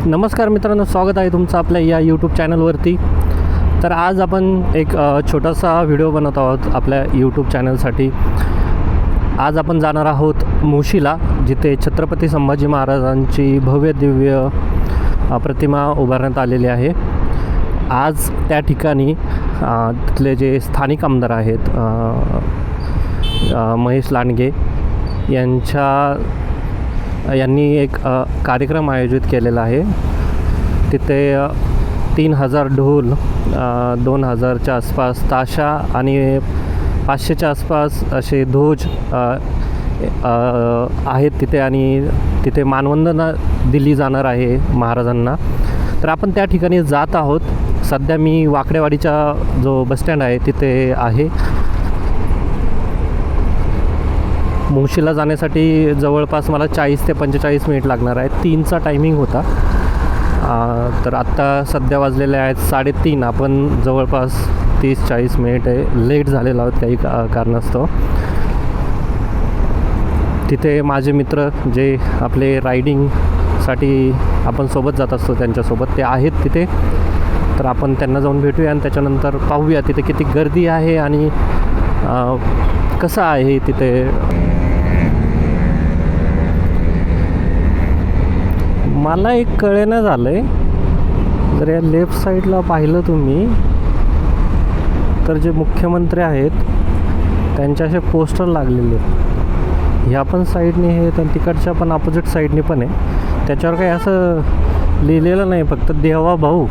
नमस्कार मित्रांनो, स्वागत आहे तुमचं आपल्या या यूट्यूब चॅनलवरती। तर आज आपण एक छोटासा व्हिडिओ बनवत आहोत आपल्या यूट्यूब चॅनलसाठी। आज आपण जाणार आहोत मुशीला, जिथे छत्रपती संभाजी महाराजांची भव्य दिव्य प्रतिमा उभारण्यात आलेली आहे। आज त्या ठिकाणी तिथले जे स्थानिक आमदार आहेत महेश लांडगे यांनी एक कार्यक्रम आयोजित केलेला आहे। तिथे 3000 ढोल, 2000च्या आसपास ताशा आणि 500च्या आसपास असे ध्वज आहेत तिथे, आणि तिथे मानवंदना दिली जाणार आहे महाराजांना। तर आपण त्या ठिकाणी जात आहोत। सध्या मी वाकडेवाडीचा जो बसस्टँड आहे तिथे आहे। मुशीला जाण्यासाठी जवळपास मला 40 ते 45 मिनिट लागणार आहे। 3चा टायमिंग होता। तर आत्ता सध्या वाजलेले आहेत 3:30। आपण जवळपास 30-40 मिनिट लेट झालेलो आहोत काही कारणास्तव। तिथे माझे मित्र जे आपले रायडिंगसाठी आपण सोबत जात असतो त्यांच्यासोबत ते आहेत तिथे। तर आपण त्यांना जाऊन भेटूया आणि त्याच्यानंतर पाहूया तिथे किती गर्दी आहे आणि कसं आहे तिथे। मला एक कळेना झालं आहे, जर या लेफ्ट साईडला पाहिलं तुम्ही तर जे मुख्यमंत्री आहेत त्यांचे असे पोस्टर लागलेले आहेत। ह्या पण साईडने आहेत आणि तिकडच्या पण अपोजिट साईडने पण आहे। त्याच्यावर काही असं लिहिलेलं नाही, फक्त देवा भाऊ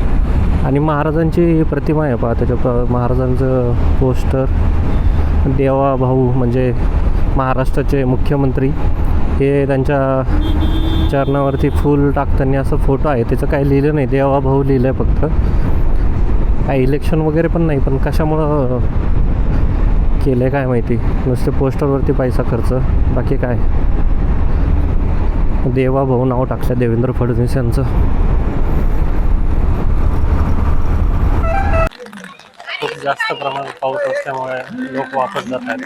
आणि महाराजांची प्रतिमा आहे। पहा त्याच्या महाराजांचं पोस्टर, देवा भाऊ म्हणजे महाराष्ट्राचे मुख्यमंत्री, हे त्यांच्या चरणावरती फूल टाकताना असं फोटो आहे। त्याचं काही लिहिलं नाही, देवा भाऊ लिहिलं आहे फक्त। काही इलेक्शन वगैरे पण नाही, पण कशामुळं केलं आहे काय माहिती। नुसते पोस्टरवरती पैसा खर्च, बाकी काय। देवा भाऊ नाव टाकलं देवेंद्र फडणवीस यांचं। खूप जास्त प्रमाणात पाऊस असल्यामुळे लोक वापस जात आहेत।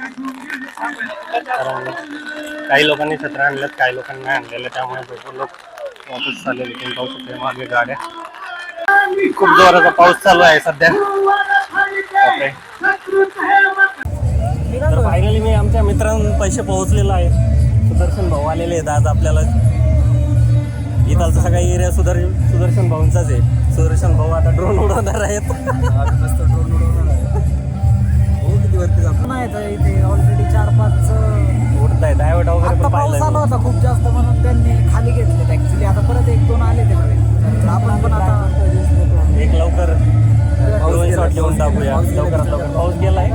कारण काही लोकांनी छत्र्या आणल्यात, काही लोकांनी नाही आणलेल्या, त्यामुळे भरपूर लोक वापस चाललेले। पण पाऊस होते मागे गाड्या, खूप जोराचा पाऊस चालू आहे सध्या। तर फायनली मी आमच्या मित्रांपाशी पोहोचलेलो आहे। सुदर्शन भाऊ आलेले आहेत आज आपल्याला। इथलचा सगळा एरिया सुदर्शन भाऊंचाच आहे। सुदर्शन भाऊ आता ड्रोन उडवणार आहेत। मस्त ड्रोन उडवणार आहे। किती वरती जातो नाही इथे ऑलरेडी 4-5 उडत आहेत। डायव्हर्ट वगैरे पण पाऊस पाहिलं आला होता खूप जास्त, म्हणून त्यांनी खाली घेतले ऍक्च्युली। आता परत 1-2 आले ते नवीन। तर आपण पण आता एक लवकर शॉट घेऊन टाकूया लवकरात लवकर। पाऊस गेलाय।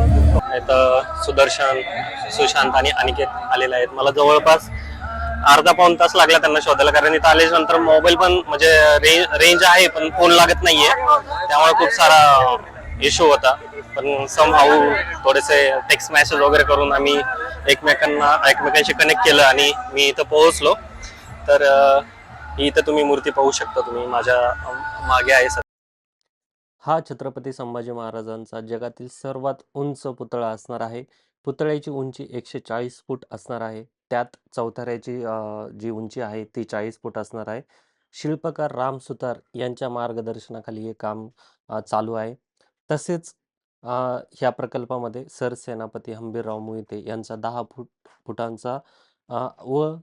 तर सुदर्शन, सुशांत आणि अनिकेत आलेले आहेत। मला जवळपास अर्धा-पाऊण तास लागला त्यांना शोधायला, कारण इथं आल्याच्या नंतर मोबाईल पण म्हणजे रेंज आहे पण फोन लागत नाहीये, त्यामुळे खूप सारा इश्यू होता। पण समहाऊ थोडेसे टेक्स्ट मेसेज वगैरे करून आम्ही एकमेकांशी कनेक्ट केलं आणि मी इथं पोहोचलो। तर इथं तुम्ही मूर्ती पाहू शकता, तुम्ही माझ्या मागे आहे। हा छत्रपती संभाजी महाराजांचा जगातील सर्वात उंच पुतळा असणार आहे। पुतळ्याची उंची 140 फूट असणार आहे। त्यात चौथऱ्याची जी उंची आहे ती 40 फूट असणार आहे। शिल्पकार राम सुतार यांच्या मार्गदर्शनाखाली हे काम चालू आहे। तसेच ह्या प्रकल्पामध्ये सरसेनापती हंबीरराव मोहिते यांचा 10 फुटांचा व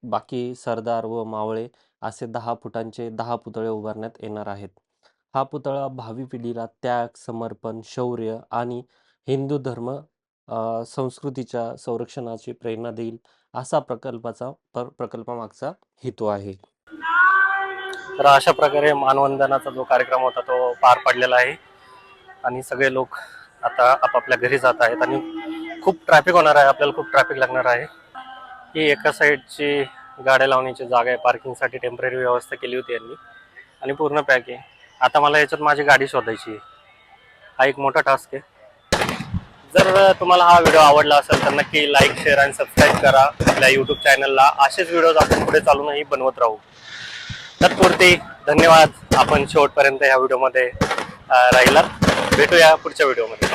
बाकी सरदार व मावळे असे 10 फुटांचे 10 पुतळे उभारण्यात येणार आहेत। हा पुतळा भावी पिढीला त्याग, समर्पण, शौर्य आणि हिंदू धर्म संस्कृतीच्या संरक्षणाची प्रेरणा देईल, असा प्रकल्पामागचा हेतू आहे। तर अशा प्रकारे मानवंदनाचा जो कार्यक्रम होता तो पार पडलेला आहे आणि सगळे लोक आता आपापल्या घरी जात आहेत आणि खूप ट्रॅफिक होणार आहे। आपल्याला खूप ट्रॅफिक लागणार आहे। ही एका साईडची गाड्या लावण्याची जागा आहे, पार्किंगसाठी टेम्पररी व्यवस्था केली होती यांनी, आणि पूर्ण पॅक आहे। आता मला याच्यात माझी गाडी शोधायची आहे। हा एक मोठा टास्क आहे। जर तुम्हाला हा व्हिडिओ आवडला असेल तर नक्की लाईक, शेअर आणि सबस्क्राईब करा आपल्या यूट्यूब चॅनलला। असेच व्हिडिओज आपण पुढे चालूनही बनवत राहू। तत्पुरती धन्यवाद, आपण शेवटपर्यंत ह्या व्हिडिओमध्ये राहिलात। भेटूया पुढच्या व्हिडिओमध्ये।